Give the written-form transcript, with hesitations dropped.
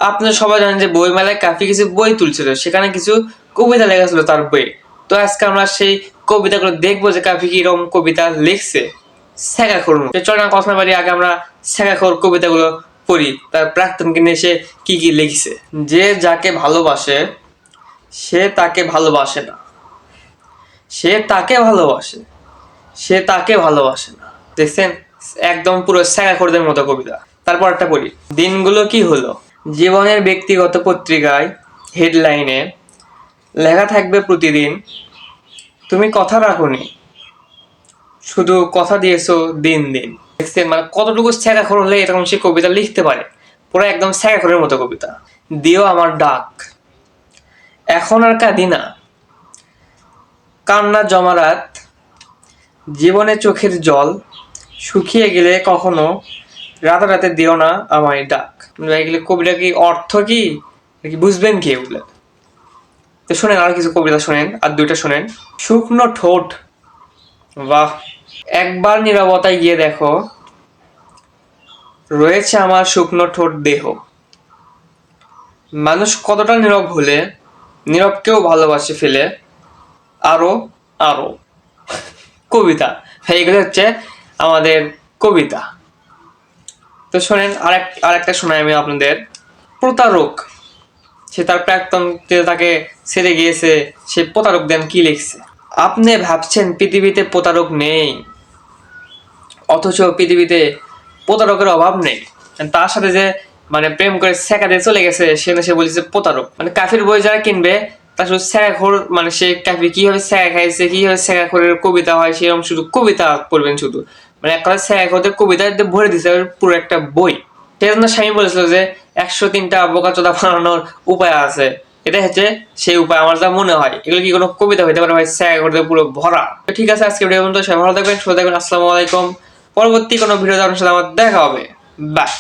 আপনারা সবাই জানেন যে বইমেলায় কাফি কিছু বই তুলছিল, সেখানে কিছু কবিতা লেখা ছিল তার বইয়ে। তো আজকে আমরা সেই কবিতাগুলো দেখবো যে কাফি কি এরকম কবিতা লিখছে। শেখাখোর চল না কথা বাড়ি, আগে আমরা শেখাখোর কবিতাগুলো পড়ি, তার প্রাক্তনকে নিয়ে সে কি কি লিখছে। যে যাকে ভালোবাসে সে তাকে ভালোবাসে না, সে তাকে ভালোবাসে সে তাকে ভালোবাসে না। দেখছেন, একদম পুরো শেখাখোরদের মতো কবিতা। তারপর একটা পড়ি। দিনগুলো কি হলো। জীবনের ব্যক্তিগত পত্রিকায় হেডলাইনে লেখা থাকবে প্রতিদিন, তুমি কথা রাখোনি, শুধু কথা দিয়েছো দিন দিন। দেখছেন, মানে কতটুকু শেখাখোর হলে এরকম সে কবিতা লিখতে পারে। পুরো একদম শেখাখোরের মতো কবিতা। দিও আমার ডাক, এখন আর কাঁদি না, কান্না জমা রাত, জীবনে চোখের জল শুকিয়ে গেলে কখনো রাতে দিও না আমায় ডাক। এগুলো কবিতা কি অর্থ কি বুঝবেন কি এগুলো? তো শোনেন আর কিছু কবিতা শোনেন, আর দুইটা শোনেন। শুকনো ঠোঁট, বাহ। একবার নীরবতায় গিয়ে দেখো, রয়েছে আমার শুকনো ঠোঁট দেহ। মানুষ কতটা নীরব হলে নীরবকেও ভালোবাসে ফেলে আরো আরো। কবিতা, এইগুলো হচ্ছে আমাদের কবিতা। তো শোনেন আরেকটা শোনাই আমি আপনাদের। প্রতারক, সে তার প্রাক্তন তাকে ছেড়ে গিয়েছে, সে প্রতারক দেন কি লিখছে। আপনি ভাবছেন পৃথিবীতে প্রতারক নেই, অথচ পৃথিবীতে প্রতারকের অভাব নেই। তার সাথে যে মানে প্রেম করে শেখা দিয়ে চলে গেছে, সে বলেছে প্রতারক। মানে কাফির বই যারা কিনবে তার শুধু শেখাখোর, মানে সে কাফি কিভাবে শেখা খাইছে, কিভাবে শেখাখোরের কবিতা হয় সেরকম শুধু কবিতা পড়বেন শুধু। মানে এক কথা শেখাখোরদের কবিতা ভরে দিছে পুরো একটা বই। সেই জন্য স্বামী বলেছিল যে 103টা বোকাচোদা বানানোর উপায় আছে, এটা হচ্ছে সেই উপায় আমার যা মনে হয়। এগুলো কি কোনো কবিতা হইতে পারে ভাই? শেখাখোরদের পুরো ভরা। তো ঠিক আছে, আজকে ভিডিও পর্যন্ত। সবাই ভালো থাকবেন, সুস্থ থাকবেন। আসসালামু আলাইকুম। পরবর্তী কোনো ভিডিওতে আপনার সাথে আমার দেখা হবে। বাই।